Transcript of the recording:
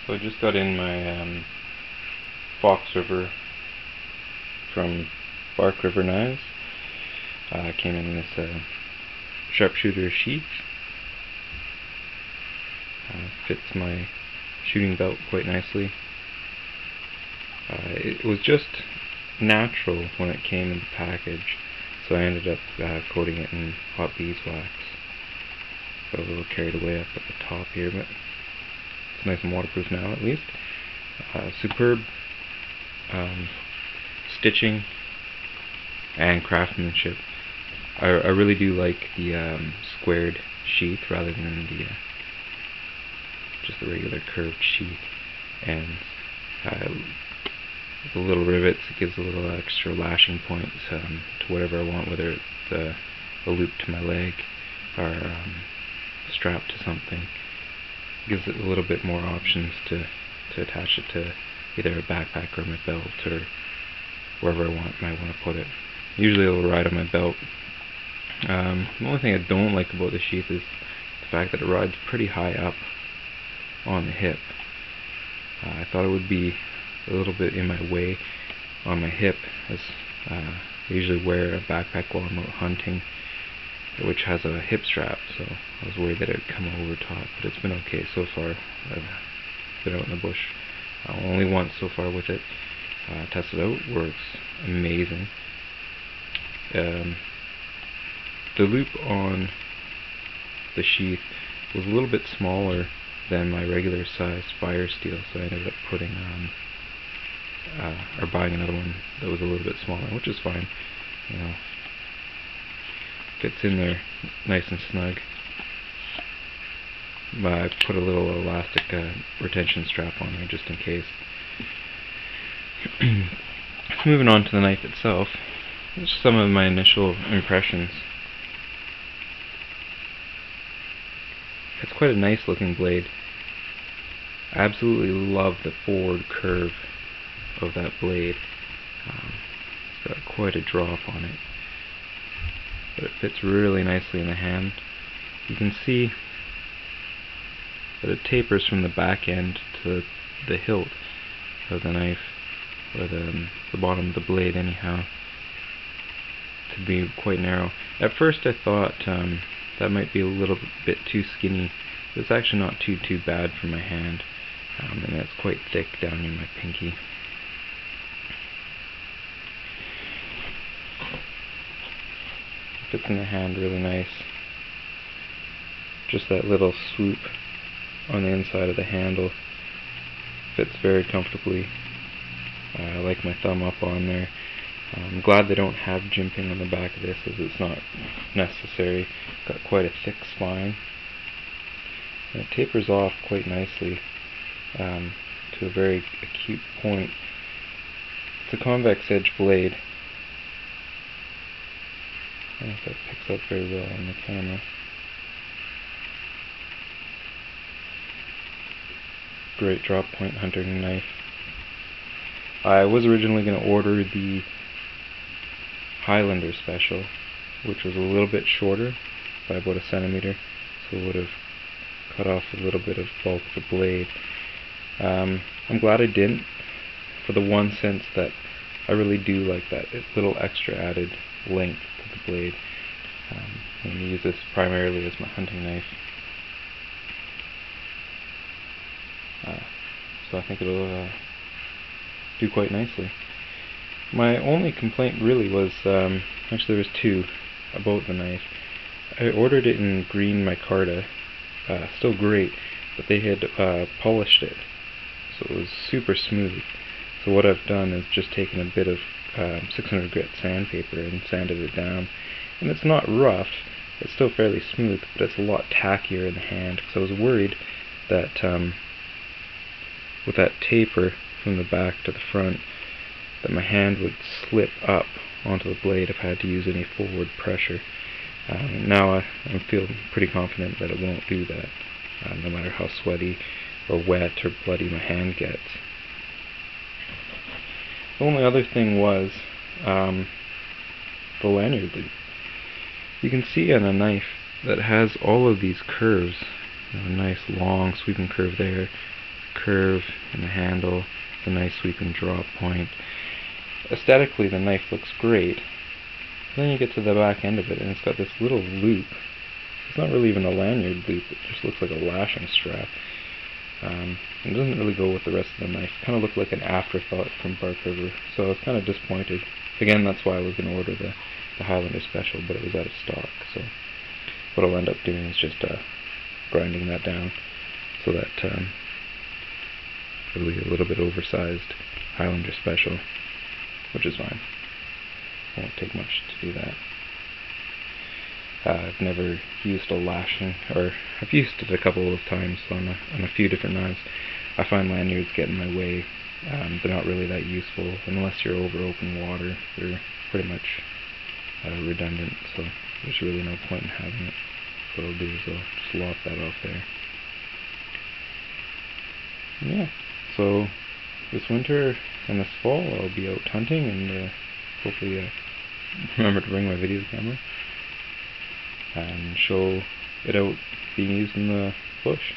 So I just got in my Fox River from Bark River Knives. Came in this sharpshooter sheath. Fits my shooting belt quite nicely. It was just natural when it came in the package, so I ended up coating it in hot beeswax. Got a little carried away up at the top here, but it's nice and waterproof now at least. Superb stitching and craftsmanship. I really do like the squared sheath rather than the just the regular curved sheath, and the little rivets, it gives a little extra lashing points to whatever I want, whether it's a loop to my leg or strapped to something. It gives it a little bit more options to attach it to either a backpack or my belt or wherever I might want to put it. Usually it'll ride on my belt. The only thing I don't like about the sheath is the fact that it rides pretty high up on the hip. I thought it would be a little bit in my way on my hip, as I usually wear a backpack while I'm out hunting, which has a hip strap, so I was worried that it would come over top, but it's been okay so far. I've been out in the bush only once so far with it. Tested out, works amazing. The loop on the sheath was a little bit smaller than my regular size fire steel, so I ended up putting or buying another one that was a little bit smaller, which is fine. You know, fits in there nice and snug. But I put a little elastic retention strap on here just in case. Moving on to the knife itself, just some of my initial impressions. It's quite a nice looking blade. I absolutely love the forward curve of that blade. It's got quite a drop on it, but it fits really nicely in the hand. You can see that it tapers from the back end to the hilt of the knife, or the bottom of the blade anyhow, to be quite narrow. At first I thought that might be a little bit too skinny, but it's actually not too bad for my hand, and it's quite thick down near my pinky. It fits in the hand really nice. Just that little swoop on the inside of the handle fits very comfortably. I like my thumb up on there. I'm glad they don't have jimping on the back of this, as it's not necessary. Got quite a thick spine, and it tapers off quite nicely to a very acute point. It's a convex edge blade. I don't know if that picks up very well on the camera. Great drop point hunting knife. I was originally going to order the Highlander special, which was a little bit shorter by about 1 centimeter, so it would have cut off a little bit of bulk of the blade. I'm glad I didn't, for the one sense that I really do like that little extra added length to the blade. I'm going to use this primarily as my hunting knife, so I think it'll do quite nicely. My only complaint really was, actually there was two about the knife. I ordered it in green micarta, still great, but they had polished it, so it was super smooth. So what I've done is just taken a bit of 600 grit sandpaper and sanded it down, and it's not rough, it's still fairly smooth, but it's a lot tackier in the hand, because I was worried that with that taper from the back to the front, that my hand would slip up onto the blade if I had to use any forward pressure. Now I feel pretty confident that it won't do that, no matter how sweaty or wet or bloody my hand gets. The only other thing was the lanyard loop. You can see on a knife that has all of these curves, a nice long sweeping curve there, curve in the handle, the nice sweeping drop point. Aesthetically, the knife looks great. Then you get to the back end of it, and it's got this little loop. It's not really even a lanyard loop, it just looks like a lashing strap. It doesn't really go with the rest of the knife. It kind of looked like an afterthought from Bark River, so I was kind of disappointed. Again, that's why I was going to order the Highlander Special, but it was out of stock, so what I'll end up doing is just grinding that down so that it'll be a little bit oversized Highlander Special, which is fine. Won't take much to do that. I've never used a lashing, or I've used it a couple of times on a few different knives. I find lanyards get in my way. They're not really that useful unless you're over open water. They're pretty much redundant, so there's really no point in having it. So what I'll do is I'll just lop that off there. And yeah, so this winter and this fall I'll be out hunting, and hopefully remember to bring my video camera and show it out being used in the bush.